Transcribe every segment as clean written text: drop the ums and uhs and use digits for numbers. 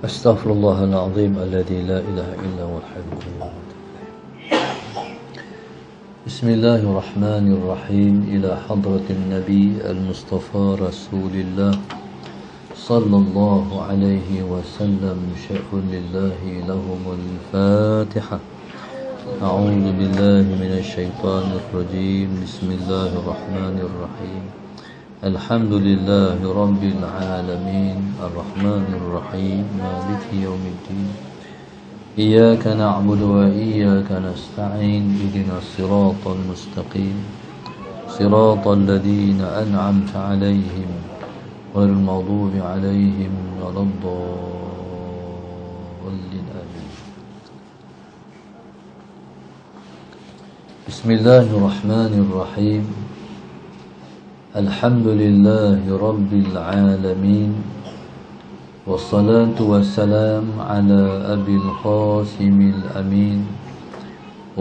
أستغفر الله العظيم الذي لا إله إلا هو الحي القيوم. بسم الله الرحمن الرحيم. إلى حضرة النبي المصطفى رسول الله صلى الله عليه وسلم. شأن لله لهم الفاتحة. أعوذ بالله من الشيطان الرجيم. بسم الله الرحمن الرحيم. الحمد لله رب العالمين الرحمن الرحيم مالك يوم الدين. إياك نعبد وإياك نستعين. اهدنا الصراط المستقيم صراط الذين أنعمت عليهم غير المغضوب عليهم ولا الضالين آمين. بسم الله الرحمن الرحيم. الحمد لله رب العالمين والصلاة والسلام على أبي القاسم الأمين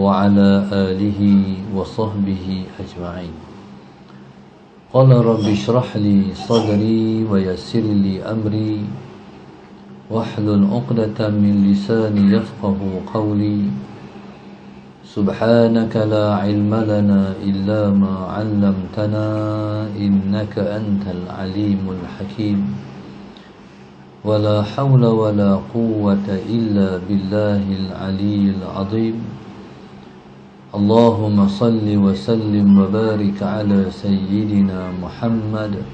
وعلى آله وصحبه أجمعين. قال رب اشرح لي صدري ويسر لي أمري واحلل عقدة من لساني يفقه قولي. سبحانك لا علم لنا إلا ما علمتنا إنك أنت العليم الحكيم. ولا حول ولا قوة إلا بالله العلي العظيم. اللهم صل وسلم وبارك على سيدنا محمد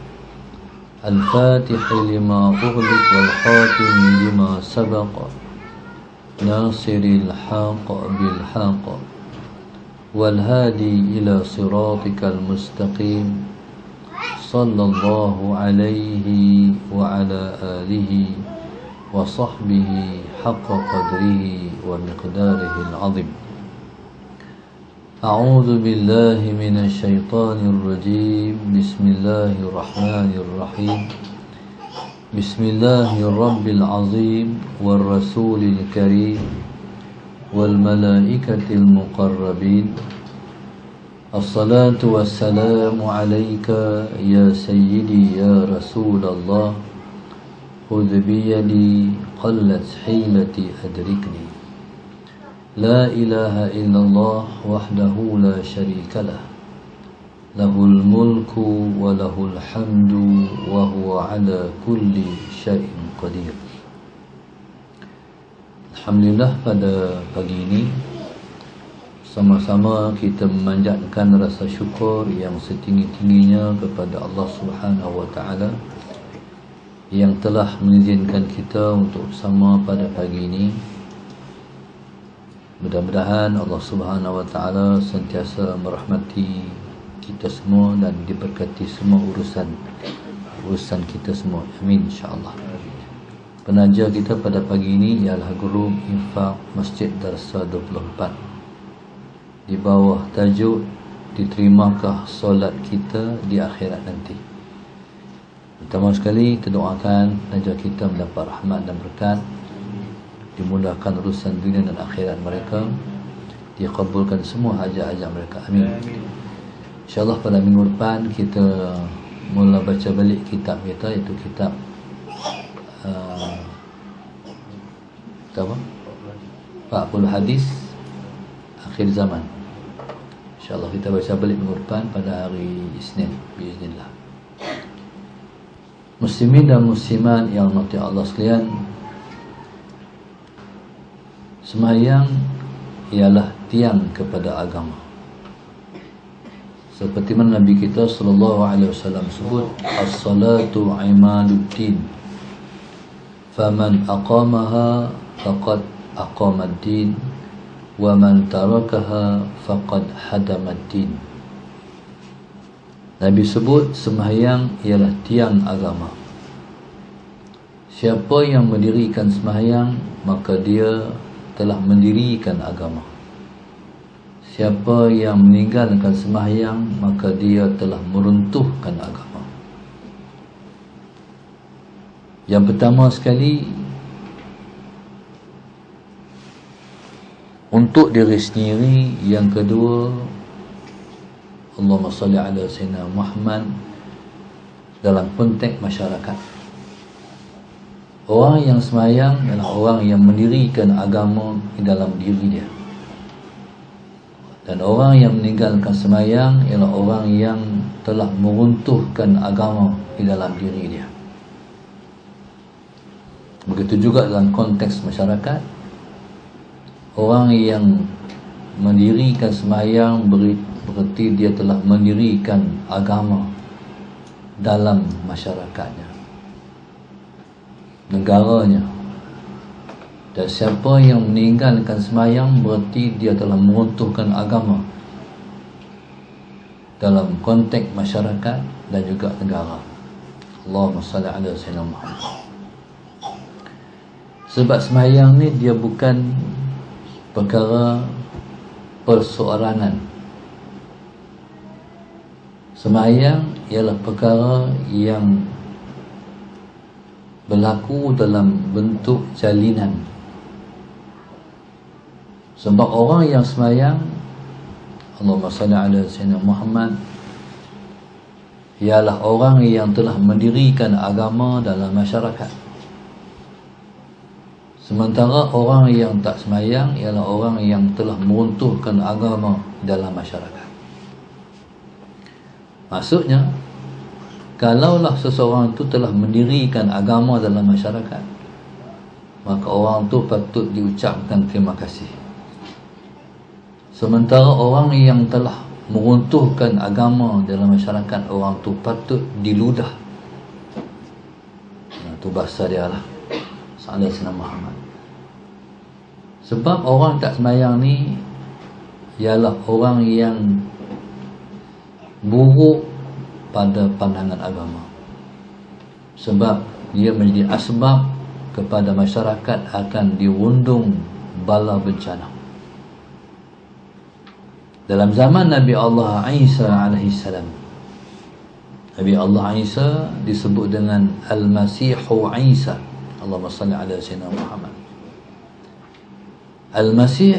الفاتح لما أغلق والخاتم لما سبق ناصر الحق بالحق والهادي إلى صراطك المستقيم صلى الله عليه وعلى آله وصحبه حق قدره ومقداره العظيم. أعوذ بالله من الشيطان الرجيم. بسم الله الرحمن الرحيم. بسم الله الرب العظيم والرسول الكريم والملائكة المقربين. الصلاة والسلام عليك يا سيدي يا رسول الله. خذ بيدي قلت حيلتي أدركني. لا إله إلا الله وحده لا شريك له. له الملك وله الحمد وهو على كل شيء قدير. Alhamdulillah, pada pagi ini sama-sama kita memanjatkan rasa syukur yang setinggi-tingginya kepada Allah Subhanahu wa taala yang telah mengizinkan kita untuk bersama pada pagi ini. Mudah-mudahan Allah Subhanahu wa taala sentiasa merahmati kita semua dan diberkati semua urusan kita semua. Amin insya-Allah. Penaja kita pada pagi ini ialah Guru Infak Masjid Darsa 24 di bawah tajuk Diterimakah solat kita di akhirat nanti. Pertama sekali kita doakan penaja kita mendapat rahmat dan berkat, dimudahkan urusan dunia dan akhirat mereka, dikabulkan semua hajat-hajat mereka. Amin. InsyaAllah pada minggu depan kita mula baca balik kitab kita, iaitu kitab 40 hadis akhir zaman. InsyaAllah kita baca balik minggu depan pada hari Isnin biiznillah. Muslimin dan muslimat yang dirahmati Allah sekalian, sembahyang ialah tiang kepada agama. Seperti mana Nabi kita sallallahu alaihi wasallam sebut, as-salatu imaduddin. Faman aqamaha faqad aqamad-din wa man tarakaha faqad hadamad-din. Nabi sebut sembahyang ialah tiang agama. Siapa yang mendirikan sembahyang maka dia telah mendirikan agama. Siapa yang meninggalkan sembahyang maka dia telah meruntuhkan agama. Yang pertama sekali, untuk diri sendiri. Yang kedua, Allahumma salli ala Sayyidina Muhammad dalam konteks masyarakat. Orang yang semayang ialah orang yang mendirikan agama di dalam diri dia. Dan orang yang meninggalkan semayang ialah orang yang telah meruntuhkan agama di dalam diri dia. Begitu juga dalam konteks masyarakat, orang yang mendirikan semayang berarti dia telah mendirikan agama dalam masyarakatnya, negaranya. Dan siapa yang meninggalkan semayang berarti dia telah meruntuhkan agama dalam konteks masyarakat dan juga negara. Allahumma salli ala sayyidina Muhammad. Sebab semayang ni dia bukan perkara perseorangan. Semayang ialah perkara yang berlaku dalam bentuk jalinan. Sebab orang yang semayang, Allahumma salli ala sayyidina Muhammad, ialah orang yang telah mendirikan agama dalam masyarakat. Sementara orang yang tak semayang ialah orang yang telah meruntuhkan agama dalam masyarakat. Maksudnya, kalaulah seseorang itu telah mendirikan agama dalam masyarakat, maka orang itu patut diucapkan terima kasih. Sementara orang yang telah meruntuhkan agama dalam masyarakat, orang itu patut diludah. Itu bahasa dia lah, Sayyidina Muhammad. Sebab orang tak semayang ni ialah orang yang buruk pada pandangan agama. Sebab dia menjadi asbab kepada masyarakat akan dirundung bala bencana. Dalam zaman Nabi Allah Isa alaihissalam, Nabi Allah Isa disebut dengan Al-Masihu Isa. Allahumma salli ala sayyidina Muhammad. Al-Masih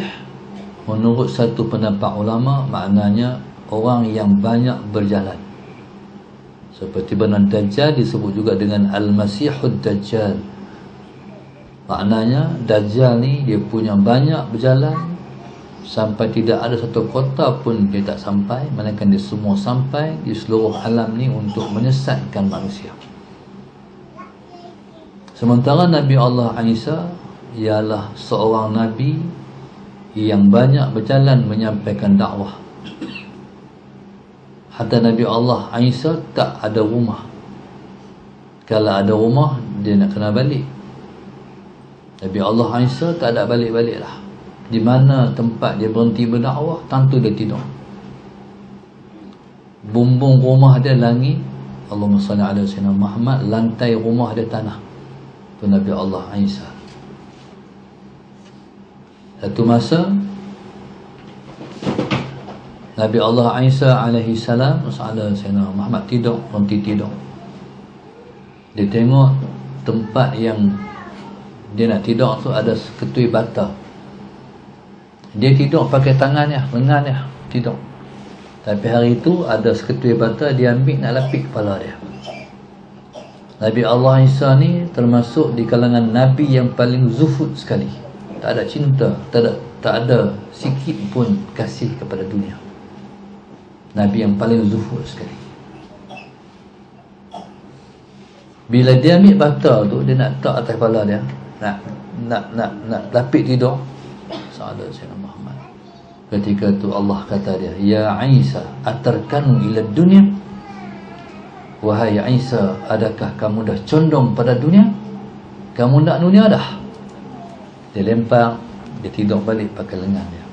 menurut satu pendapat ulama maknanya orang yang banyak berjalan. Seperti mana Dajjal disebut juga dengan Al-Masihud Dajjal. Maknanya Dajjal ni dia punya banyak berjalan sampai tidak ada satu kota pun dia tak sampai, melainkan dia semua sampai di seluruh alam ni untuk menyesatkan manusia. Sementara Nabi Allah Isa ialah seorang Nabi yang banyak berjalan menyampaikan dakwah. Hatta Nabi Allah Isa tak ada rumah. Kalau ada rumah, dia nak kena balik. Nabi Allah Isa tak ada balik-balik lah. Di mana tempat dia berhenti berdakwah, tentu dia tidur. Bumbung rumah dia langit, Allahumma salli ala sayyidina Muhammad, lantai rumah dia tanah. Itu Nabi Allah Isa. Satu masa Nabi Allah Isa alaihi salam, Sayyidina Muhammad tidur, berhenti tidur. Dia tengok tempat yang dia nak tidur tu ada seketui bata. Dia tidur pakai tangannya, lengannya, tidur. Tapi hari itu ada seketui bata, dia ambil nak lapik kepala dia. Nabi Allah Isa ni termasuk di kalangan Nabi yang paling zuhud sekali. Tak ada cinta, tak ada sikit pun kasih kepada dunia. Nabi yang paling zuhud sekali. Bila dia ambil bata tu, dia nak letak atas kepala dia, nak lapik tidur. Sayyidina Muhammad. Ketika tu Allah kata dia, ya Isa, atarkanu ila dunia? Wahai Isa, adakah kamu dah condong pada dunia? Kamu nak dunia dah? Dia lempar, dia tidur balik pakai lengan dia.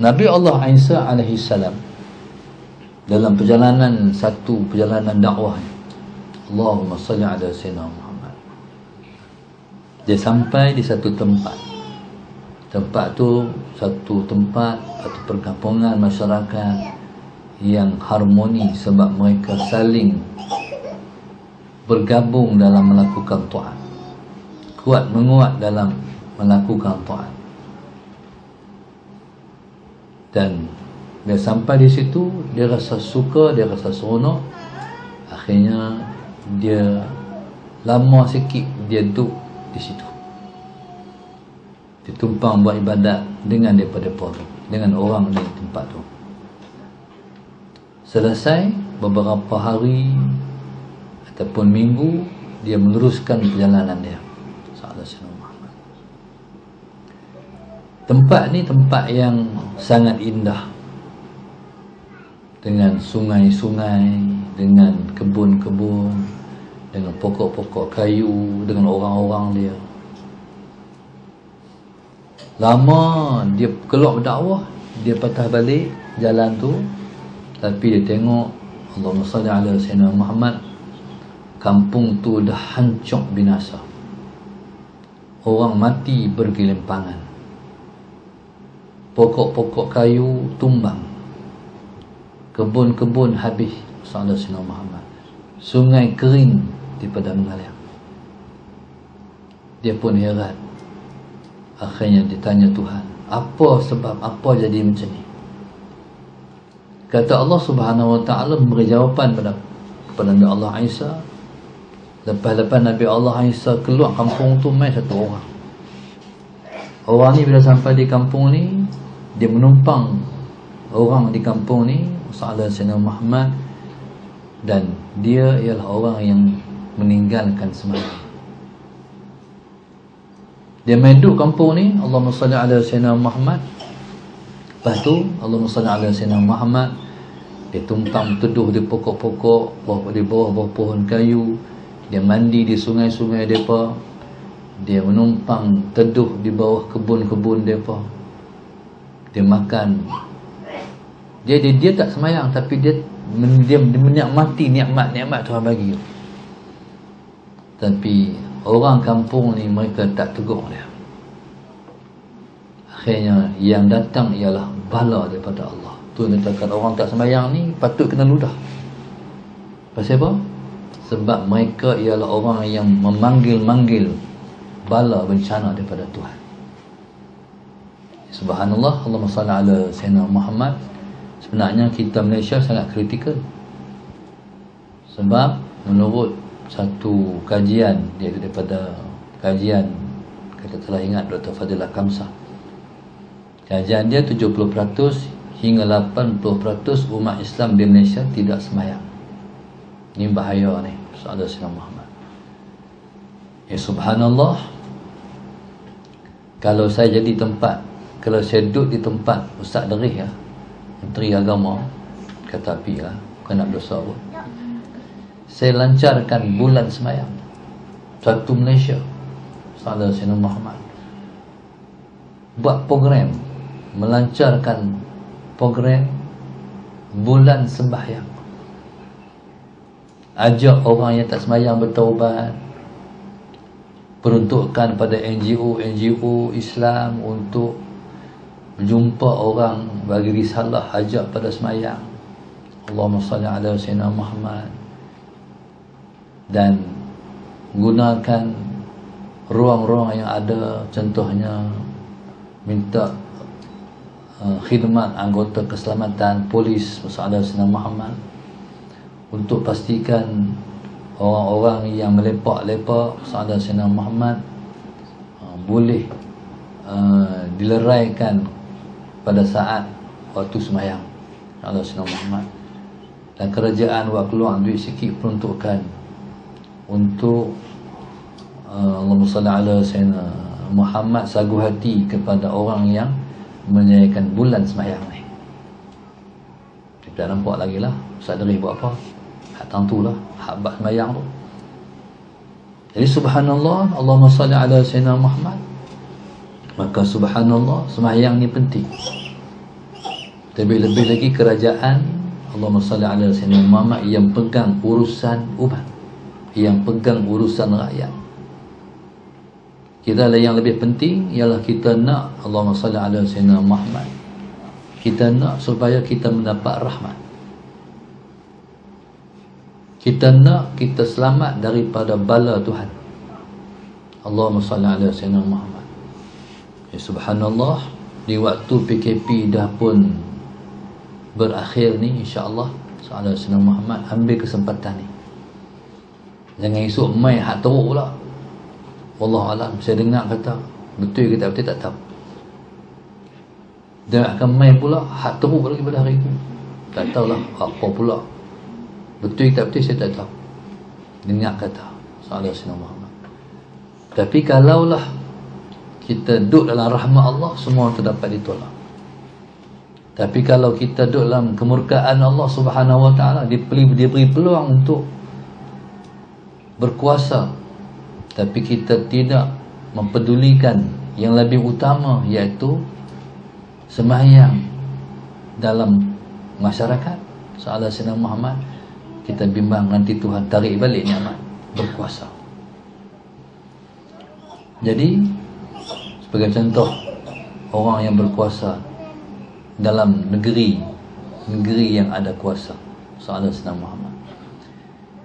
Nabi Allah Isa alaihi salam dalam satu perjalanan dakwah, Allahumma salli ala sayyidina Muhammad, dia sampai di satu tempat. Tempat tu satu tempat atau perkampungan masyarakat yang harmoni sebab mereka saling bergabung dalam melakukan taat, kuat menguat dalam melakukan taat. Dan dia sampai di situ, dia rasa suka, dia rasa seronok. Akhirnya dia lama sikit dia duduk di situ, ditumpang buat ibadat dengan daripada tu, dengan orang di tempat tu. Selesai beberapa hari ataupun minggu, dia meneruskan perjalanan dia. Tempat ni tempat yang sangat indah, dengan sungai-sungai, dengan kebun-kebun, dengan pokok-pokok kayu, dengan orang-orang dia. Lama dia keluar berdakwah, dia patah balik jalan tu, tapi dia tengok, Allahumma salli ala Sayyidina Muhammad, kampung tu dah hancur binasa. Orang mati bergelimpangan, pokok-pokok kayu tumbang, kebun-kebun habis. Sallallahu alaihi Muhammad, sungai kering di padang malayang. Dia pun heran. Akhirnya ditanya Tuhan, apa sebab, apa jadi macam ni? Kata Allah Subhanahu Wa Taala memberi jawapan kepada Nabi Allah Isa. Lepas Nabi Allah Isa keluar kampung tu, mai satu orang. Orang ni bila sampai di kampung ni, dia menumpang orang di kampung ni, Sallallahu Alaihi Muhammad, dan dia ialah orang yang meninggalkan sembahyang. Dia main duduk kampung ni, Allahumma salli ala Sayyidina Muhammad. Lepas tu Allahumma salli ala Sayyidina Muhammad, dia tumpang teduh di pokok-pokok, di bawah pohon kayu. Dia mandi di sungai-sungai mereka. Dia menumpang teduh di bawah kebun-kebun mereka. Dia makan. Dia tak semayang, tapi dia menikmati nikmat-nikmat Tuhan bagi. Tapi orang kampung ni, mereka tak tegur dia. Akhirnya yang datang ialah bala daripada Allah. Tu katakan orang tak sembahyang ni patut kena ludah. Pasal apa? Sebab mereka ialah orang yang memanggil-manggil bala bencana daripada Tuhan. Subhanallah, Allahumma salli ala Sayyidina Muhammad. Sebenarnya kita Malaysia sangat kritikal. Sebab menurut satu kajian, iaitu daripada kajian, kata telah ingat Dr. Fadilah Kamsah, kajian dia 70% hingga 80% umat Islam di Malaysia tidak sembahyang. Ini bahaya ni, Sallallahu Alaihi Muhammad. Subhanallah, kalau saya jadi tempat, kalau saya duduk di tempat Ustaz Derih ya, Menteri Agama, kata api lah, bukan nak dosa pun, saya lancarkan bulan sembahyang satu Malaysia. Sallallahu Alaihi Muhammad buat program, melancarkan program bulan sembahyang, ajak orang yang tak sembahyang bertaubat, peruntukkan pada NGO Islam untuk jumpa orang, bagi risalah, ajak pada sembahyang, Allahumma salli ala Sayyidina Muhammad, dan gunakan ruang-ruang yang ada, contohnya minta khidmat anggota keselamatan, polis Sallallahu Alaihi Muhammad, untuk pastikan orang-orang yang melepak-lepak Sallallahu Alaihi Muhammad boleh dileraikan pada saat waktu sembahyang Sallallahu Alaihi Muhammad. Dan kerajaan buat keluar duit sikit peruntukan untuk Allahumma salli ala Sayyidina Muhammad, sagu hati kepada orang yang menjayakan bulan sembahyang ni. Kita nampak lagi lah Ustaz Derih buat apa, hak tentulah hak bab sembahyang tu. Jadi subhanallah, Allahumma salli ala Sayyidina Muhammad. Maka subhanallah, sembahyang ni penting. Lebih-lebih lagi kerajaan Allahumma salli ala Sayyidina Muhammad yang pegang urusan umat, yang pegang urusan rakyat. Kita yang lebih penting ialah kita nak Allahumma salli ala Sayyidina Muhammad, kita nak supaya kita mendapat rahmat, kita nak kita selamat daripada bala Tuhan. Allahumma salli ala Sayyidina Muhammad. Subhanallah, di waktu PKP dah pun berakhir ni, insya-Allah Sallallahu Alaihi Muhammad ambil kesempatan ni, Jangan esok mai hak teruk pula. Wallahu alam, saya dengar kata betul ke tak betul tak tahu. Dia akan mai pula hak teruk lagi pada hari itu. Tak tahulah apa pula. Betul ke tak betul saya tak tahu. Dengar kata sallallahu alaihi Muhammad. Tapi kalaulah kita duduk dalam rahmat Allah, semua itu dapat ditolak. Tapi kalau kita duduk dalam kemurkaan Allah Subhanahu Wa Taala, dia beri peluang untuk berkuasa, tapi kita tidak mempedulikan yang lebih utama, iaitu sembahyang dalam masyarakat. Sallallahu alaihi Muhammad, kita bimbang nanti Tuhan tarik balik nikmat berkuasa. Jadi sebagai contoh, orang yang berkuasa dalam negeri yang ada kuasa, Sallallahu alaihi Muhammad,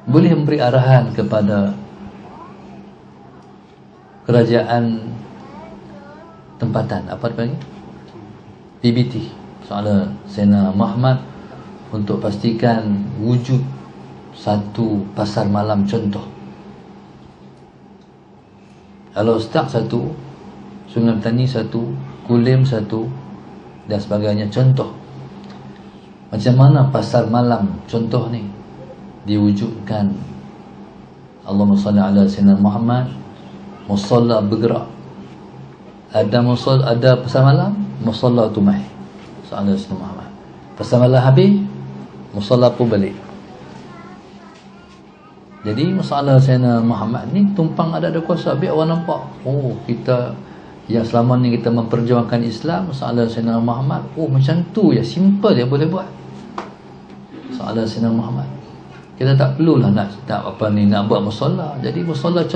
boleh memberi arahan kepada kerajaan tempatan, apa dipanggil, PBT, Sallallahu alaihi Muhammad, untuk pastikan wujud satu pasar malam contoh. Kalau Staq satu, Sungai Petani satu, Kulim satu dan sebagainya contoh. Macam mana pasar malam contoh ni diwujudkan? Allahumma salli ala sayyidina Muhammad. Musalla bergerak, ada musalla, ada pasar malam, musalla tu mai. Sallallahu alaihi Muhammad. Pasar malam habis, musalla pun balik. Jadi masalah Sayyidina Muhammad ni tumpang ada kuasa. Biar orang nampak, oh kita yang selama ni kita memperjuangkan Islam, masalah Sayyidina Muhammad, oh macam tu ya, simple dia boleh buat. Masalah Sayyidina Muhammad, kita tak perlulah nak apa ni, nak buat musalla. Jadi musalla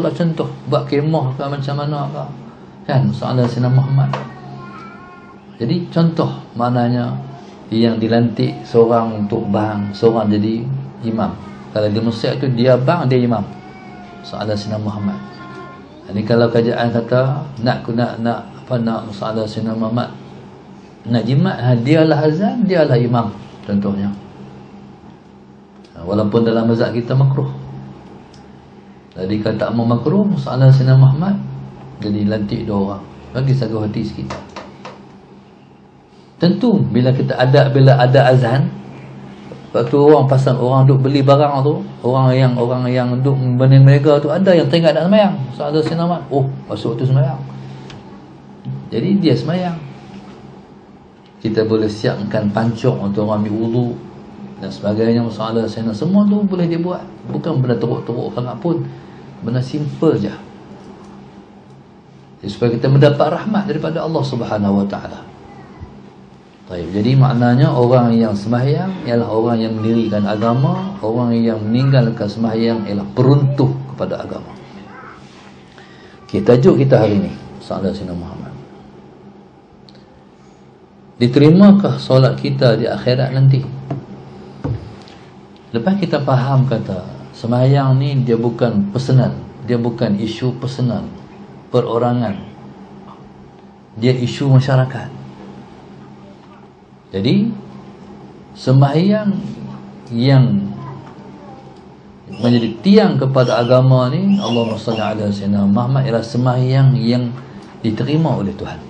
contoh, buat kemah ke macam mana ke, kan, masalah Sayyidina Muhammad. Jadi contoh, maknanya yang dilantik seorang untuk bang, seorang jadi imam. Kalau di Mesir tu dia bang, dia imam. Sahadat Sayyidina Muhammad. Ini kalau kerajaan kata nak Sahadat Sayyidina Muhammad nak jimat, dialah azan, dialah imam contohnya. Walaupun dalam mazhab kita makruh. Jadi kalau tak mau makruh, Sahadat Sayyidina Muhammad jadi lantik dua orang. Bagi sagu hati sikit. Tentu bila ada azan, waktu orang pasang, orang duk beli barang tu, orang yang duk berniaga tu, ada yang teringat nak sembahyang. Sahadat Sayyidina Muhammad, oh masuk waktu sembahyang, jadi dia sembahyang. Kita boleh siapkan pancung untuk orang ambil wudu dan sebagainya. Sahadat Sayyidina, semua tu boleh dibuat. Bukan benda teruk-teruk sangat pun, benda simple je, supaya kita mendapat rahmat daripada Allah Subhanahu Wa Taala. Jadi maknanya orang yang sembahyang ialah orang yang mendirikan agama, orang yang meninggalkan sembahyang ialah peruntuh kepada agama. Tajuk kita hari ini, Sallallahu alaihi Muhammad. Diterimakah solat kita di akhirat nanti? Lepas kita faham kata sembahyang ni dia bukan personal, dia bukan isu personal, perorangan, dia isu masyarakat. Jadi sembahyang yang menjadi tiang kepada agama ni, Allahumma salli ala sayyidina Muhammad, ialah sembahyang yang diterima oleh Tuhan.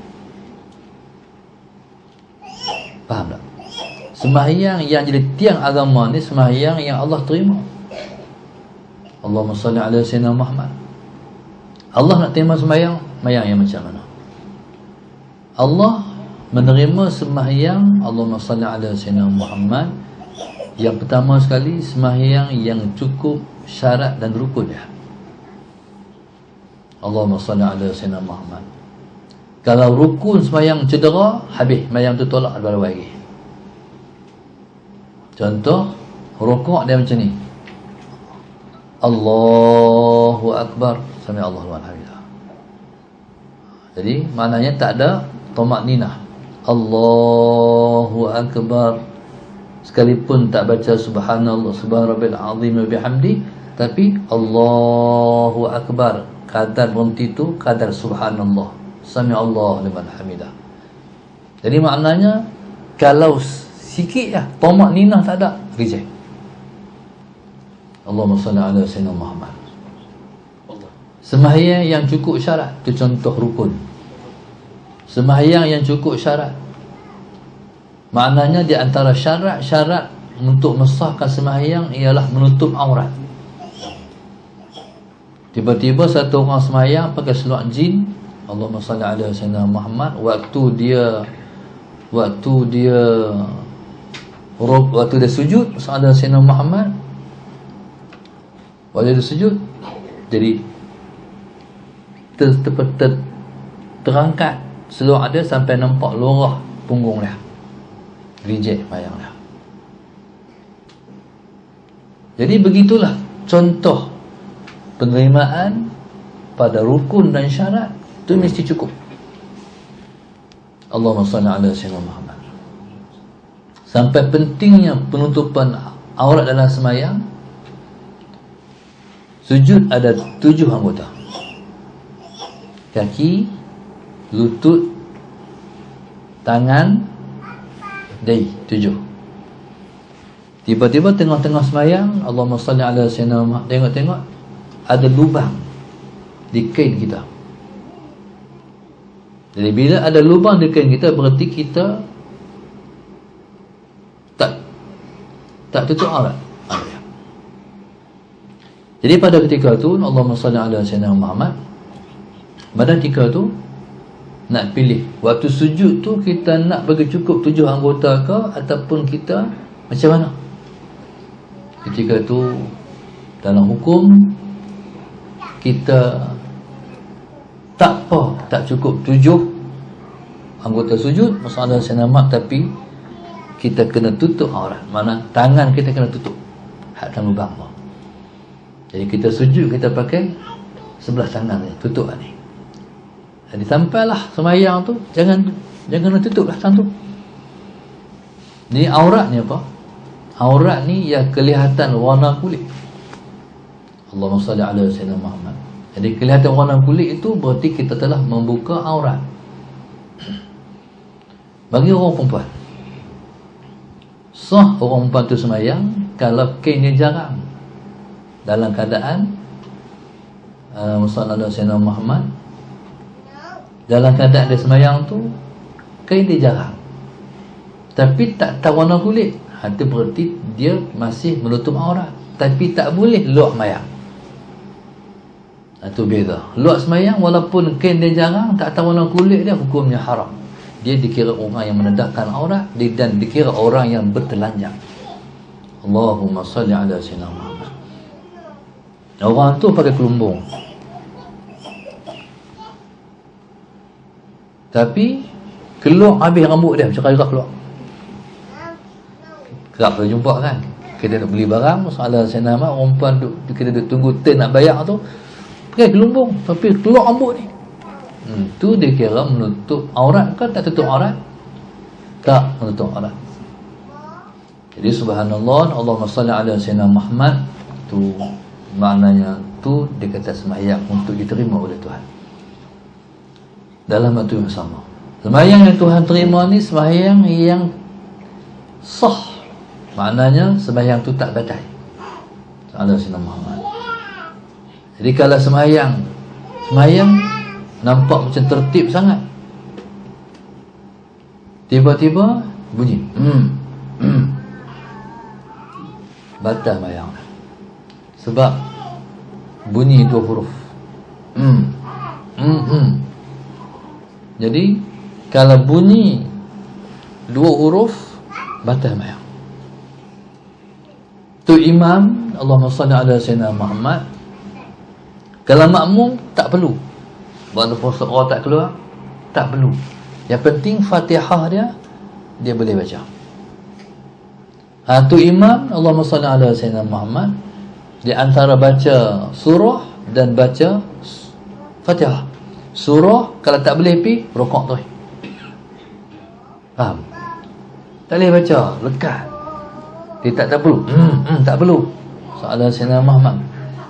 Faham tak? Sembahyang yang jadi tiang agama ni sembahyang yang Allah terima. Allahumma salli ala sayyidina Muhammad. Allah nak terima sembahyang yang macam mana? Allah menerima sembahyang Allahumma salli ala sayyidina Muhammad, yang pertama sekali sembahyang yang cukup syarat dan rukun dia. Allahumma salli ala sayyidina Muhammad. Kalau rukun sembahyang cedera, habis sembahyang tu tolak daripada lagi. Contoh rukuk dia macam ni, Allahu Akbar, sami Allahu liman hamidah. Jadi maknanya tak ada tamakninah. Allahu Akbar, sekalipun tak baca subhanallah, subhanarabbil azim wa bihamdi, tapi Allahu Akbar, kadar berhenti tu kadar subhanallah, sami Allah liman hamidah. Jadi maknanya kalau sikit lah tamakninah tak ada, reject. Allahumma salli ala Sayyidina Muhammad. Sembahyang yang cukup syarat, itu contoh rukun. Sembahyang yang cukup syarat, maknanya di antara syarat-syarat untuk mensahkan sembahyang ialah menutup aurat. Tiba-tiba satu orang sembahyang pakai seluar jin, Allahumma salli ala Sayyidina Muhammad, waktu dia sujud ala Sayyidina Muhammad, waktu dia sujud, jadi terangkat seluar dia sampai nampak lorah punggung dia, reject bayang dia. Jadi begitulah contoh penerimaan pada rukun dan syarat, itu mesti cukup. Allahumma salli ala Sayyidina Muhammad. Sampai pentingnya penutupan aurat dalam sembahyang. Sujud ada 7 anggota: kaki, lutut, tangan, dahi, 7. Tiba-tiba tengah-tengah sembahyang, Allahumma salli ala Sayyidina Muhammad, tengok-tengok ada lubang di kain kita. Jadi bila ada lubang di kain kita, berarti kita tak tutup aurat. Jadi pada ketika tu, Allahumma salli ala Sayyidina Muhammad, pada ketika tu nak pilih waktu sujud tu, kita nak bagi cukup 7 anggota ke, ataupun kita macam mana. Ketika tu dalam hukum kita tak cukup 7 anggota sujud masalah senamak, tapi kita kena tutup aurat. Mana tangan kita kena tutup, hadkan lubang tu. Jadi kita sujud, kita pakai sebelah tangan ni, tutup ni. Jadi sampailah sembahyang tu, jangan tutuplah tangan tu. Ni aurat ni apa? Aurat ni yang kelihatan warna kulit. Allahumma salli ala Sayyidina Muhammad. Jadi kelihatan warna kulit itu berarti kita telah membuka aurat. Bagi orang perempuan, sah orang perempuan tu sembahyang kalau kainnya jarang, dalam keadaan Musallallahu Sayyidina Muhammad, dalam keadaan dia sembahyang tu kain dia jarang, tapi tak tahu warna kulit, itu berarti dia masih menutup aurat, tapi tak boleh luak sembahyang. Itu beza. Luak sembahyang walaupun kain dia jarang, tak tahu warna kulit dia, hukumnya haram. Dia dikira orang yang menedahkan aurat, dan dikira orang yang bertelanjang. Allahumma salli ala Sayyidina Muhammad. Orang tu pakai kelumbung, tapi keluar habis rambut dia, macam kaya keluar. Kerap kita jumpa kan, kita nak beli barang, masalah saya nama orang perempuan kita duduk tunggu turn nak bayar tu, pakai kelumbung tapi keluar rambut ni. Tu dia kira menutup aurat ke tak tutup aurat? Tak menutup aurat. Jadi subhanallah, Allahumma salli ala Sayyidina Muhammad, tu maknanya tu dia kata sembahyang untuk diterima oleh Tuhan dalam waktu yang sama. Sembahyang yang Tuhan terima ni sembahyang yang sah, maknanya sembahyang tu tak batal. Ala Sayyidina Muhammad. Jadi kalau sembahyang nampak macam tertib sangat, tiba-tiba bunyi batal sembahyang. Sebab bunyi 2 huruf. Jadi kalau bunyi 2 huruf, batal sembahyang. Tu imam, Allahumma salli ala Sayyidina Muhammad. Kalau makmum tak perlu, walaupun surah tak keluar, tak perlu. Yang penting Fatihah dia boleh baca. Tu imam, Allahumma salli ala Sayyidina Muhammad, di antara baca surah dan baca Fatihah. Surah kalau tak boleh pergi rukuk tu, faham? Tak boleh baca lekat, dia tak perlu. Tak perlu soalan Sayyidina Muhammad,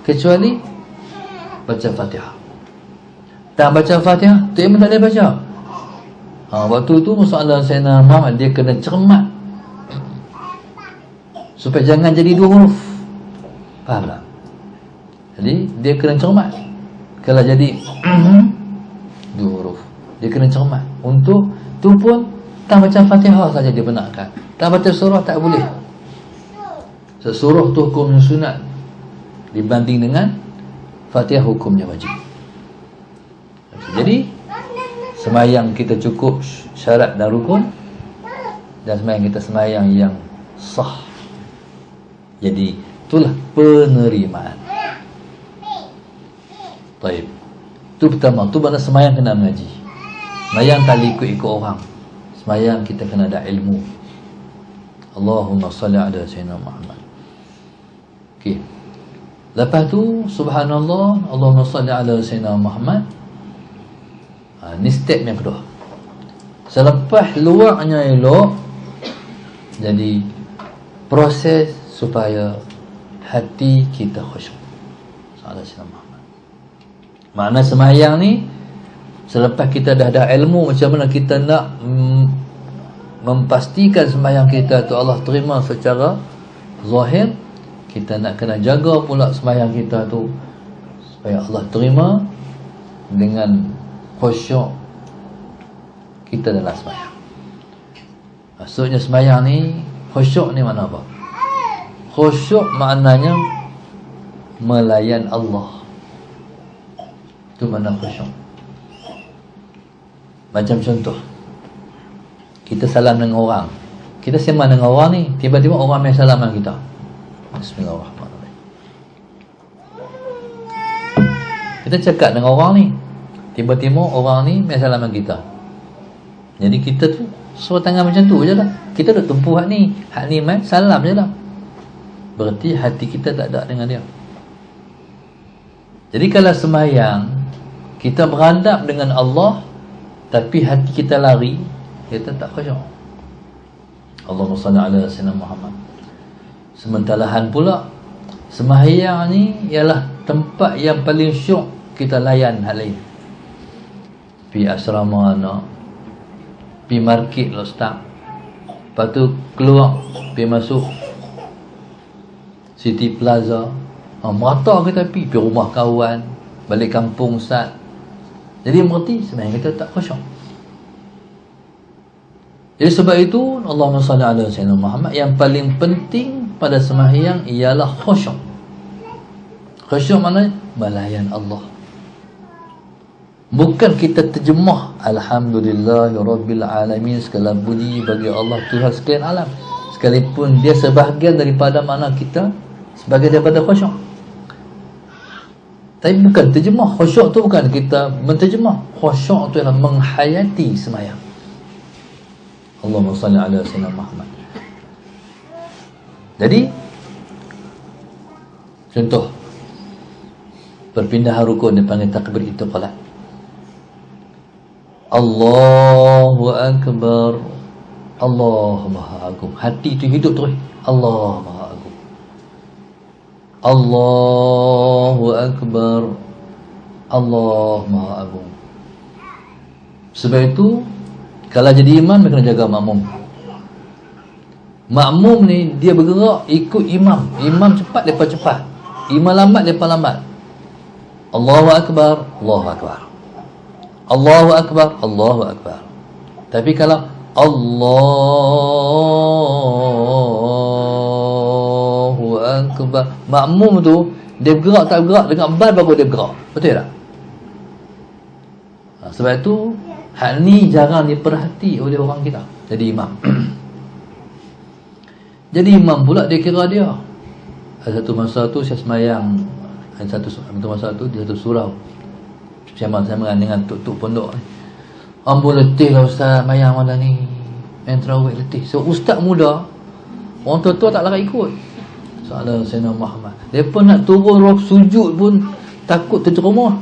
kecuali baca Fatihah. Tak baca Fatihah, tu imam tak boleh baca. Waktu tu soalan Sayyidina Muhammad, dia kena cermat supaya jangan jadi 2 huruf. Faham tak? Jadi dia kena cermat. Kalau jadi dua huruf, dia kena cermat. Untuk tu pun tak baca Fatihah saja dia benarkan. Tak baca surah tak boleh. Surah tu hukumnya sunat dibanding dengan Fatihah hukumnya wajib. Jadi sembahyang kita cukup syarat dan rukun, dan sembahyang kita sembahyang yang sah. Jadi itulah penerimaan. Baik. Itu pertama, tu mana sembahyang kena mengaji. Sembahyang tak ikut-ikut orang. Sembahyang kita kena ada ilmu. Allahumma salli ala sayyidina Muhammad. Okey. Lepas tu subhanallah, Allahumma salli ala sayyidina Muhammad. Ni step yang kedua. Selepas luarnya elok, jadi proses supaya hati kita khusyuk. Sallallahu alaihi wasallam. Makna sembahyang ni, selepas kita dah ada ilmu macam mana kita nak memastikan sembahyang kita tu Allah terima secara zahir, kita nak kena jaga pula sembahyang kita tu supaya Allah terima dengan khusyuk kita dalam sembahyang. Maksudnya sembahyang ni, khusyuk ni mana apa? Khusyuk maknanya melayan Allah. Itu mana khusyuk. Macam contoh, kita salam dengan orang, kita sembang dengan orang ni, tiba-tiba orang main salam dengan kita. Bismillahirrahmanirrahim. Kita cakap dengan orang ni, tiba-tiba orang ni main salam dengan kita. Jadi kita tu suruh tangan macam tu je lah. Kita dah tumpu hak ni main salam je lah. Berarti hati kita tak ada dengan dia. Jadi kalau sembahyang kita berhadap dengan Allah tapi hati kita lari, kita tak khusyuk. Allahumma salli ala sayyidina Muhammad. Sementarahan pula sembahyang ni ialah tempat yang paling syok kita layan hal lain. Pi asrama anak, pi market lo start. Lepas tu keluar, pi masuk City Plaza. Merata kita pi rumah kawan, balik kampung Ustaz. Jadi berarti sebenarnya kita tak khusyuk. Jadi sebab itu Allahumma salli ala sayyidina Muhammad, yang paling penting pada sembahyang ialah khusyuk. Khusyuk mana? Melayan Allah. Bukan kita terjemah Alhamdulillahirabbil alamin, segala puji bagi Allah Tuhan sekalian alam, sekalipun dia sebahagian daripada makna kita, sebagai daripada khusyuk. Tapi bukan terjemah. Khusyuk tu bukan kita menterjemah. Khusyuk tu adalah menghayati sembahyang. Allahumma salli ala sayyidina Muhammad. Jadi contoh perpindahan rukun dipanggil takbir itiqalah. Allahu akbar. Allah Maha Agung. Hati tu hidup terus. Allah Maha Agung. Allahu akbar. Allah Maha Agung. Sebab itu kalau jadi imam, dia kena jaga makmum. Makmum ni dia bergerak ikut imam. Imam cepat, lepas cepat. Imam lambat, lepas lambat. Allahu akbar, Allahu akbar. Allahu akbar, Allahu akbar. Tapi kalau Allahu akbar, makmum tu dia bergerak tak bergerak, dengan bar baru dia bergerak. Betul tak? Sebab itu hal ni jarang diperhati oleh orang kita. Jadi imam jadi imam pula dia kira dia. Ada satu masa tu saya sembahyang, ada satu masa tu di satu surau, sama dengan tuk-tuk pondok ni. Ambo letih lah ustaz sembahyang malam ni, main tarawih letih. So ustaz muda, orang tua-tua tak larat ikut. Sallallahu Sayyidina Muhammad. Depa nak turun rukuk sujud pun takut terjerumus.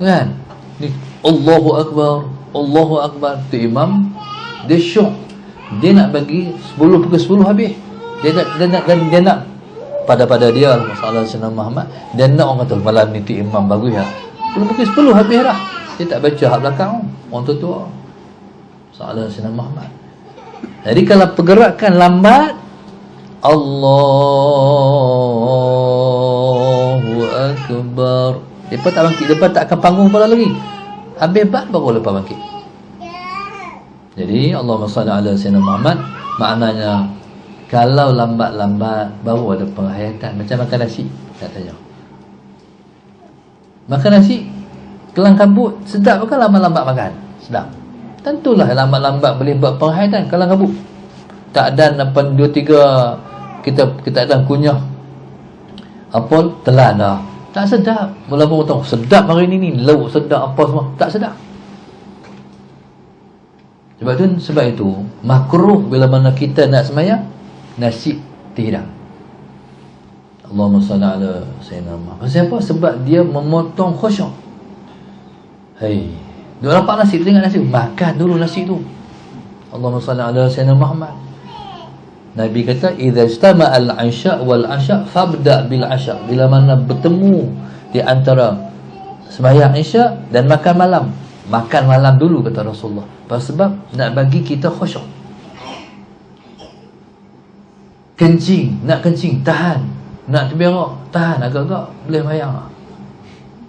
Kan? Ni Allahu akbar, Allahu akbar. Tu imam dia syok. Dia nak bagi 10 pukul 10 habis. Dia nak pada dia masalah Sayyidina Muhammad. Dia nak orang kata malam ni tu imam bagus ya. 10 pukul 10 habis dah. Dia tak baca hak belakang orang tua-tua. Masalah Sayyidina Muhammad. Jadi kalau pergerakan lambat, Allah Lepas tak bangkit, lepas tak akan panggung pula lagi. Habis bat baru lepas bangkit. Jadi Allahumma salli ala sayyidina Muhammad, maknanya kalau lambat-lambat baru ada penghayatan. Macam makan nasi, tak tanya. Makan nasi kelang kabut sedap bukan lambat-lambat makan? Sedap. Tentulah lambat-lambat boleh buat penghayatan kelang kabut. Tak ada 2 3 kita ada kunyah apa telan dah. Tak sedap. Mula-mula tahu sedap hari ni lauk sedap apa semua, tak sedap. Sebab itu makruh bila mana kita nak sembahyang nasi tidak. Allahumma salli ala sayyidina Muhammad. Siapa? Sebab dia memotong khusyuk. Hei, dia dapat nasi, tengok nasi, makan dulu nasi tu. Allahumma salli ala sayyidina Muhammad. Nabi kata idza ijtama'a al-'asha' wal-'asha' fabda' bil-'asha'. Bila mana bertemu di antara sembahyang isya dan makan malam, makan malam dulu kata Rasulullah. Sebab nak bagi kita khusyuk. Kencing, nak kencing tahan, nak terberak tahan, agak-agak boleh bayang.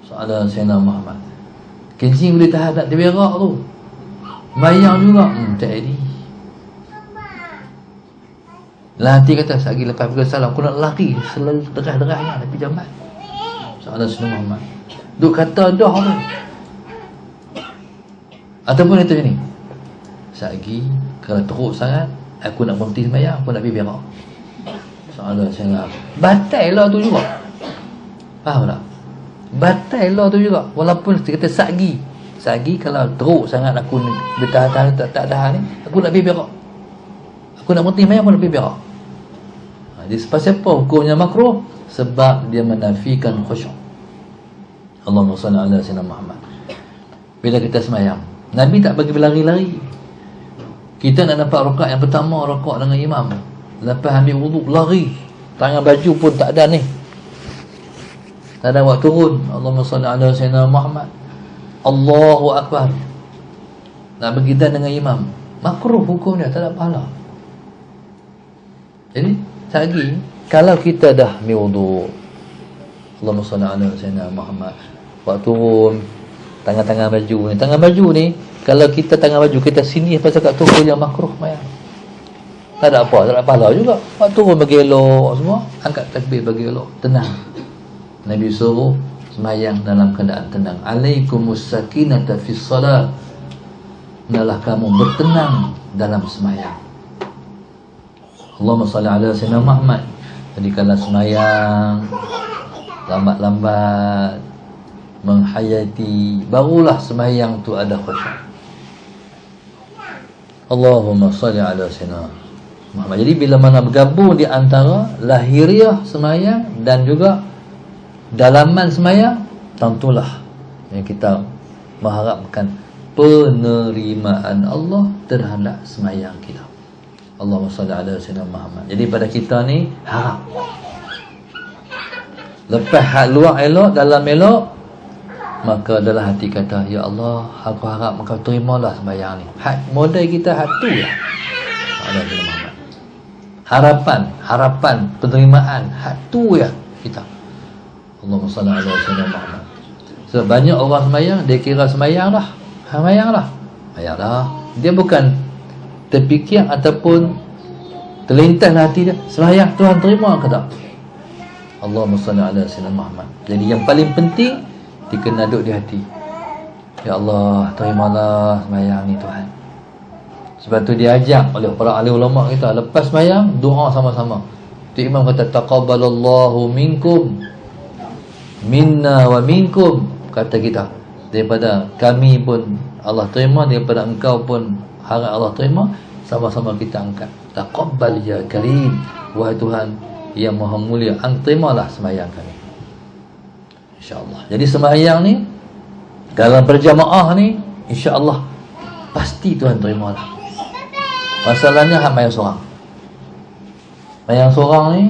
Soalan Sayyidina Muhammad, kencing boleh tahan, nak terberak tu bayang juga, tak jadi. Nanti kata lagi lepas pergi salam aku nak lari selalu derah-derahnya tapi jambat. Soalan Sayyidina Muhammad, duk kata dah tu. Ataupun kata macam ni, lagi kalau teruk sangat aku nak berhenti sembahyang, aku nak pergi berak. Soalan saya, batal lah tu juga. Faham tak? Batal lah tu juga. Walaupun kita kata sagi kalau teruk sangat aku bertahan-tahan tak tahan ni, aku nak pergi berak, aku nak berhenti sembahyang, aku nak pergi berak. Jadi sebab apa hukumnya makruh? Sebab dia menafikan khusyuk. Allahumma salli ala sayyidina Muhammad. Bila kita sembahyang, Nabi tak bagi berlari-lari. Kita nak dapat rakaat yang pertama, rakaat dengan imam, lepas ambil wuduk lari, tangan baju pun tak ada ni, tak ada waktu turun. Allahumma salli ala sayyidina Muhammad, Allahu Akbar, nak bergidan dengan imam, makruh hukumnya, tak ada pahala. Jadi lagi kalau kita dah ambil wuduk, Allahumma salli ala sayyidina Muhammad, waktu turun, tangan baju ni kalau kita tangan baju kita sini pasal kat tubuh yang makruh mayang, tak ada apa, tak ada pahala juga. Waktu turun bagi elok semua, angkat takbir bagi elok, tenang. Nabi suruh sembahyang dalam keadaan tenang. Alaikumus sakinata fis salat, hendaklah kamu bertenang dalam sembahyang. Allahumma salli ala sayyidina Muhammad. Jadi kalau sembahyang lambat-lambat menghayati, barulah sembahyang tu ada khusyuk. Allahumma salli ala sayyidina Muhammad. Jadi bila mana bergabung di antara lahiriah sembahyang dan juga dalaman sembahyang, tentulah yang kita mengharapkan penerimaan Allah terhadap sembahyang kita. Allahumma salli ala sayyidina Muhammad. Jadi pada kita ni harap lepas hak luar elok, dalam elok, maka dalam hati kata, ya Allah, aku harap engkau terimalah sembahyang ni. Modal kita hatu lah. Allah Muhammad. Harapan penerimaan hatu ya kita. Allahumma salli ala sayyidina Muhammad. Sebab banyak orang sembahyang, dia kira sembahyang lah, sembahyang lah. Dia bukan terfikir ataupun terlintas hati dia, sembahyang Tuhan terima ke tak? Allahumma salli ala sayyidina Muhammad. Jadi yang paling penting dikena duduk di hati, ya Allah, terimalah sembahyang ni Tuhan. Sebab tu diajak oleh para ahli ulama kita, lepas sembahyang doa sama-sama. Tu imam kata taqabbalallahu minkum minna wa minkum, kata kita, daripada kami pun Allah terima, daripada engkau pun harap Allah terima, sama-sama kita angkat taqabbal ya karim, wahai Tuhan yang maha mulia, terimalah sembahyang kami, insya-Allah. Jadi sembahyang ni kalau berjamaah ni, insya-Allah pasti Tuhan terimalah. Masalahnya hak mayang seorang. Mayang seorang ni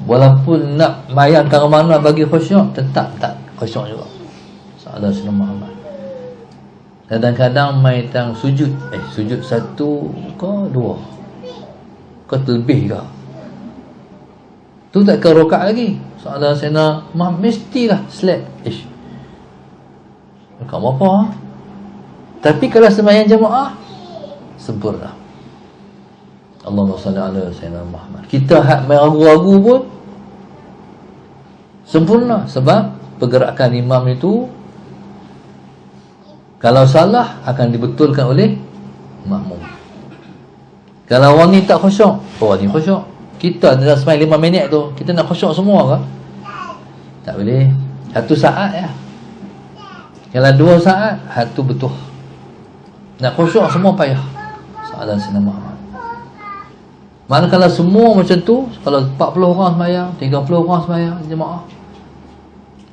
walaupun nak mayang ke mana bagi khusyuk, tetap tak khusyuk juga. Salah Sayyidina Muhammad. Kadang-kadang mai tang sujud, sujud satu ke dua ke lebih ke, tu tak ke rakaat lagi. Salah Sayyidina Muhammad mestilah slap. Tak apa. Tapi kalau sembahyang jemaah sempurna. Allahumma salli ala sayyidina Muhammad. Kita hak ragu-ragu pun sempurna, sebab pergerakan imam itu kalau salah akan dibetulkan oleh makmum. Kalau orang ni tak khusyuk, orang ni khusyuk. Kita dalam sembahyang 5 minit tu, kita nak khusyuk semua ke? Tak boleh. 1 saat ya. Kalau 2 saat, hatu betul. Nak khusyuk semua payah. Salah Sayyidina Muhammad. Mana kalau semua macam tu, kalau 40 orang sembahyang, 30 orang sembahyang jemaah,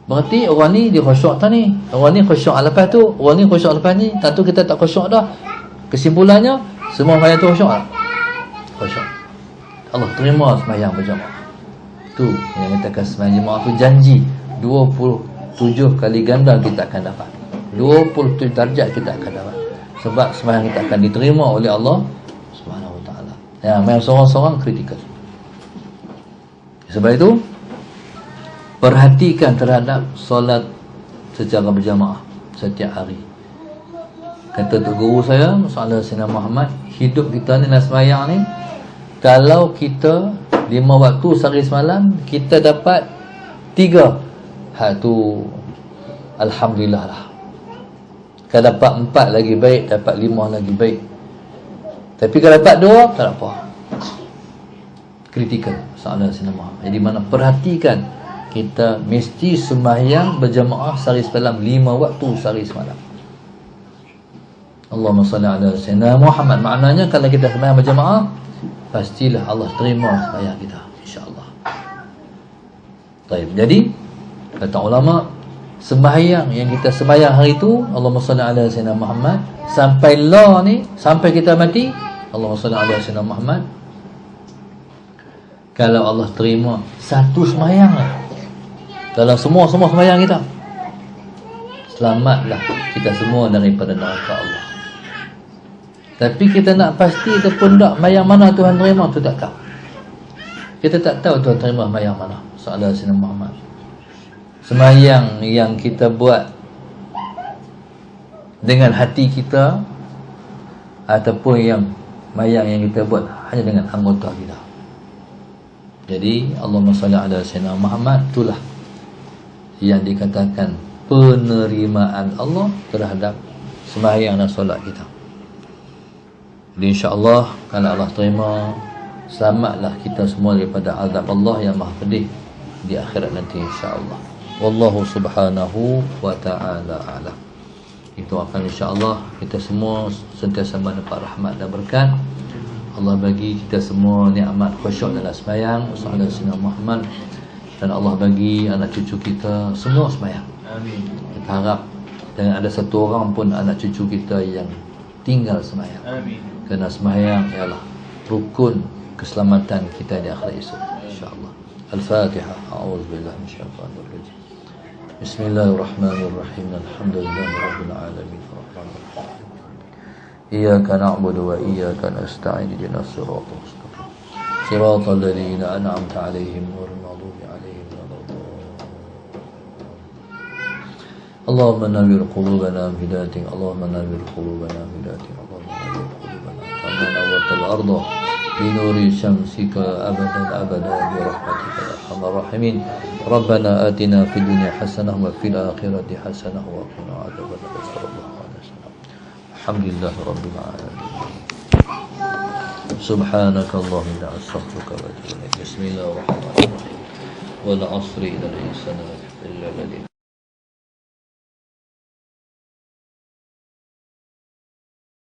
berarti orang ni dia khusyuk tak ni, orang ni khusyuk lepas tu, orang ni khusyuk lepas ni. Tentu kita tak khusyuk dah. Kesimpulannya, semua sembahyang tu khusyuk tak? Khusyuk. Allah terima sembahyang berjamaah. Tu yang katakan sembahyang jemaah tu janji 27 kali ganda kita akan dapat. 27 darjat kita akan dapat. Sebab sembahyang kita akan diterima oleh Allah Subhanahu Wa Taala. Ya, memang seorang-seorang kritikal. Sebab itu perhatikan terhadap solat secara berjamaah setiap hari. Kata Tok Guru saya, Saudara Sayyidina Muhammad, hidup kita ni dalam sembahyang ni, kalau kita 5 waktu sehari semalam, kita dapat 3, hak tu alhamdulillah lah. Kalau dapat 4 lagi baik, dapat 5 lagi baik. Tapi kalau dapat 2, tak apa. Kritikal Saudara Sayyidina Muhammad. Jadi mana perhatikan, kita mesti sembahyang berjamaah sehari semalam, 5 waktu sehari semalam. Allahumma salli ala sayyidina Muhammad. Maknanya kalau kita sembahyang berjamaah, pastilah Allah terima sembahyang kita, insya-Allah. Baik. Jadi kata ulama, sembahyang yang kita sembahyang hari itu, Allahumma salli ala sayyidina Muhammad, sampai la ni, sampai kita mati, Allahumma salli ala sayyidina Muhammad. Kalau Allah terima satu sembahyang lah, dalam semua sembahyang kita, selamatlah kita semua daripada neraka Allah. Tapi kita nak pasti ataupun tak sembahyang mana Tuhan terima, tu tak tahu. Kita tak tahu Tuhan terima sembahyang mana. Saudara Sayyidina Muhammad, sembahyang yang kita buat dengan hati kita, ataupun yang sembahyang yang kita buat hanya dengan anggota kita. Jadi Allahumma salli ala sayyidina Muhammad, itulah yang dikatakan penerimaan Allah terhadap sembahyang dan solat kita. Jadi insya-Allah kalau Allah terima, selamatlah kita semua daripada azab Allah yang maha pedih di akhirat nanti, insya-Allah. Wallahu subhanahu wa ta'ala a'lam. Itu akan insya-Allah kita semua sentiasa mendapat rahmat dan berkat. Allah bagi kita semua nikmat khusyuk dalam sembahyang, sallallahu alaihi Muhammad, dan Allah bagi anak cucu kita semua sembahyang. Amin. Kita harap jangan ada satu orang pun anak cucu kita yang tinggal sembahyang. Amin. Kerana sembahyang ialah rukun keselamatan kita di akhirat esok, insya-Allah. Al-Fatihah. A'udzubillahi minasyaitanir rajim. Bismillahirrahmanirrahim. Alhamdulillahirabbil alamin. Arrahmanirrahim. Iyyaka na'budu wa iyyaka nasta'in. Ihdinas siratal mustaqim. Siratal ladzina an'amta 'alaihim ghairil maghdubi 'alaihim waladdallin. Allahumma nawwir qulubana bi hidayatik. Allahumma nawwir qulubana bi hidayatik. Allahumma nawwir qulubana kama nawwartal arda bi nuri syamsika abadan abada bi rahmatika ya arhamar rahimin. Rabbana atina fid dunya hasanah wa fil akhirati hasanah wa qina adzabannar. Sallallahu alaihi wasallam. Alhamdulillahi rabbil alamin. Subhanakallahumma astaghfiruka wa atubu ilaik. Bismillahirrahmanirrahim. Wal 'asri innal insana lafi khusr illa